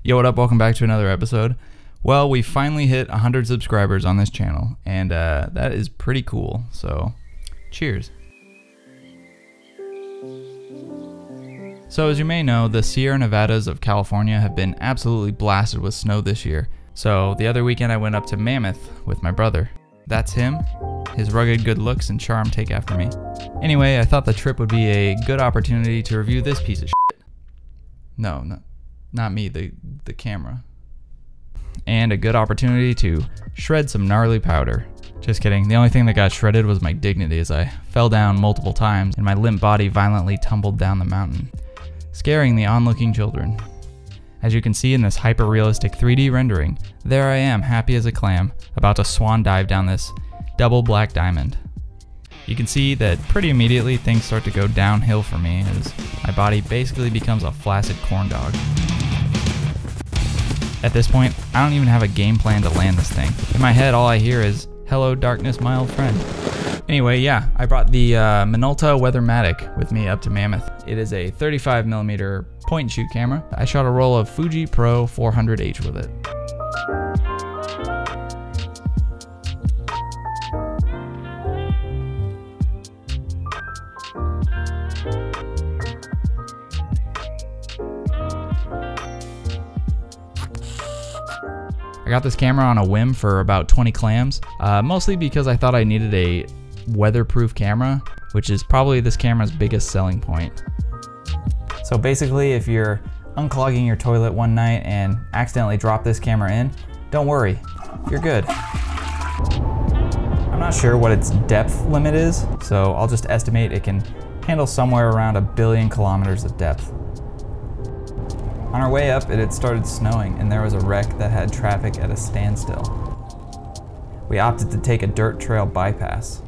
Yo, what up? Welcome back to another episode. Well, we finally hit 100 subscribers on this channel, and that is pretty cool, so cheers. So as you may know, the Sierra Nevadas of California have been absolutely blasted with snow this year. So the other weekend I went up to Mammoth with my brother. That's him. His rugged good looks and charm take after me. Anyway, I thought the trip would be a good opportunity to review this piece of shit. No, not me, the camera. And a good opportunity to shred some gnarly powder. Just kidding, the only thing that got shredded was my dignity as I fell down multiple times and my limp body violently tumbled down the mountain, scaring the onlooking children. As you can see in this hyper-realistic 3D rendering, there I am, happy as a clam, about to swan dive down this double black diamond. You can see that pretty immediately things start to go downhill for me as my body basically becomes a flaccid corn dog. At this point, I don't even have a game plan to land this thing. In my head, all I hear is, "Hello darkness, my old friend." Anyway, yeah, I brought the Minolta Weathermatic with me up to Mammoth. It is a 35mm point and shoot camera. I shot a roll of Fuji Pro 400H with it. I got this camera on a whim for about 20 clams, mostly because I thought I needed a weatherproof camera, which is probably this camera's biggest selling point. So basically, if you're unclogging your toilet one night and accidentally drop this camera in, don't worry, you're good. I'm not sure what its depth limit is, so I'll just estimate it can handle somewhere around 1 billion kilometers of depth. On our way up, it had started snowing and there was a wreck that had traffic at a standstill. We opted to take a dirt trail bypass.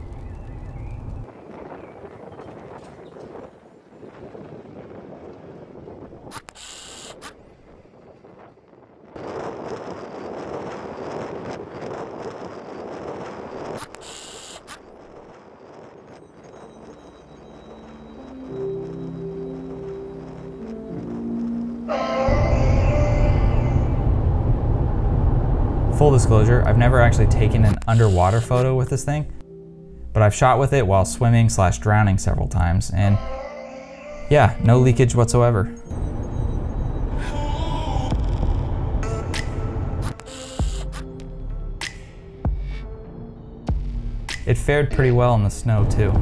Full disclosure, I've never actually taken an underwater photo with this thing, but I've shot with it while swimming/drowning several times, and yeah, no leakage whatsoever. It fared pretty well in the snow too.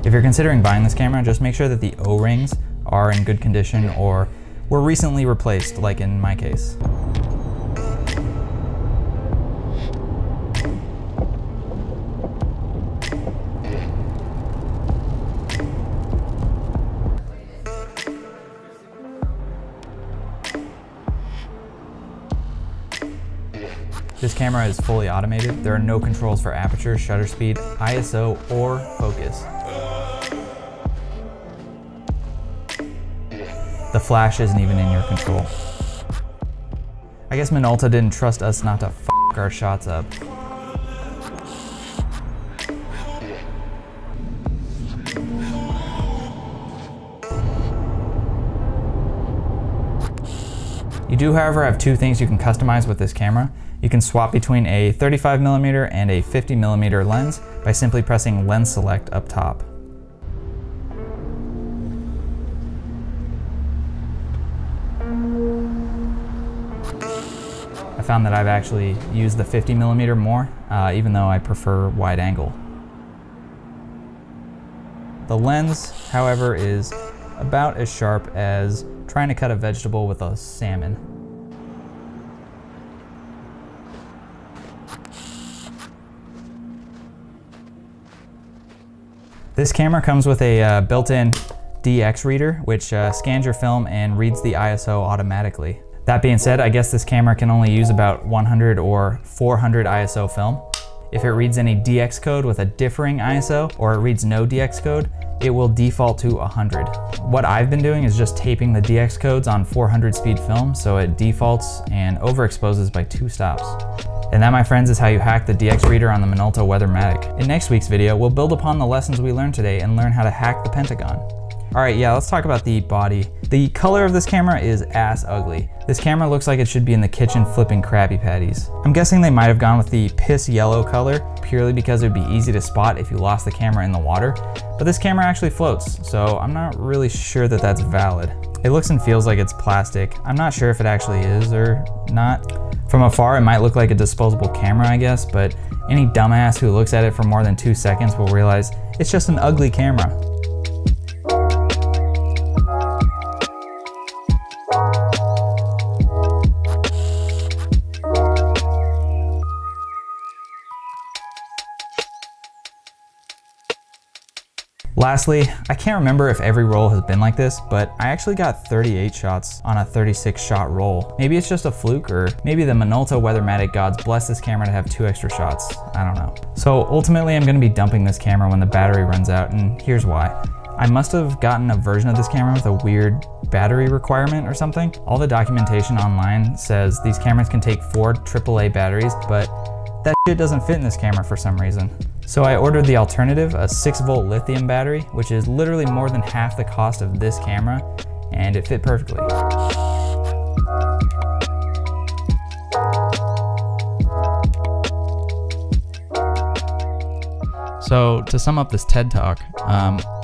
If you're considering buying this camera, just make sure that the O-rings are in good condition or were recently replaced, like in my case. This camera is fully automated. There are no controls for aperture, shutter speed, ISO, or focus. The flash isn't even in your control. I guess Minolta didn't trust us not to f*** our shots up. You do, however, have two things you can customize with this camera. You can swap between a 35mm and a 50mm lens by simply pressing lens select up top. I found that I've actually used the 50mm more, even though I prefer wide angle. The lens, however, is about as sharp as trying to cut a vegetable with a salmon. This camera comes with a built-in DX reader, which scans your film and reads the ISO automatically. That being said, I guess this camera can only use about 100 or 400 ISO film. If it reads any DX code with a differing ISO, or it reads no DX code, it will default to 100. What I've been doing is just taping the DX codes on 400 speed film so it defaults and overexposes by 2 stops. And that, my friends, is how you hack the DX reader on the Minolta Weathermatic. In next week's video, we'll build upon the lessons we learned today and learn how to hack the Pentagon. Alright, yeah, let's talk about the body. The color of this camera is ass ugly. This camera looks like it should be in the kitchen flipping Krabby Patties. I'm guessing they might have gone with the piss yellow color purely because it would be easy to spot if you lost the camera in the water, but this camera actually floats, so I'm not really sure that that's valid. It looks and feels like it's plastic. I'm not sure if it actually is or not. From afar, it might look like a disposable camera, I guess, but any dumbass who looks at it for more than 2 seconds will realize it's just an ugly camera. Lastly, I can't remember if every roll has been like this, but I actually got 38 shots on a 36 shot roll. Maybe it's just a fluke, or maybe the Minolta Weathermatic gods bless this camera to have 2 extra shots. I don't know. So ultimately I'm gonna be dumping this camera when the battery runs out, and here's why. I must have gotten a version of this camera with a weird battery requirement or something. All the documentation online says these cameras can take 4 AAA batteries, but that shit doesn't fit in this camera for some reason. So I ordered the alternative, a 6-volt lithium battery, which is literally more than half the cost of this camera, and it fit perfectly. So to sum up this TED Talk,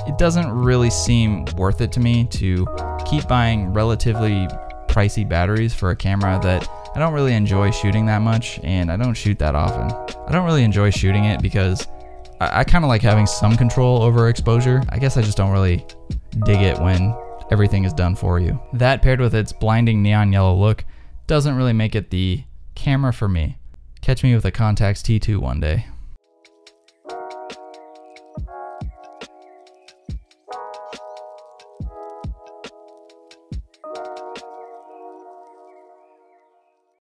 it doesn't really seem worth it to me to keep buying relatively pricey batteries for a camera that I don't really enjoy shooting that much, and I don't shoot that often. I don't really enjoy shooting it because I kind of like having some control over exposure. I guess I just don't really dig it when everything is done for you. That paired with its blinding neon yellow look doesn't really make it the camera for me. Catch me with a Contax T2 one day.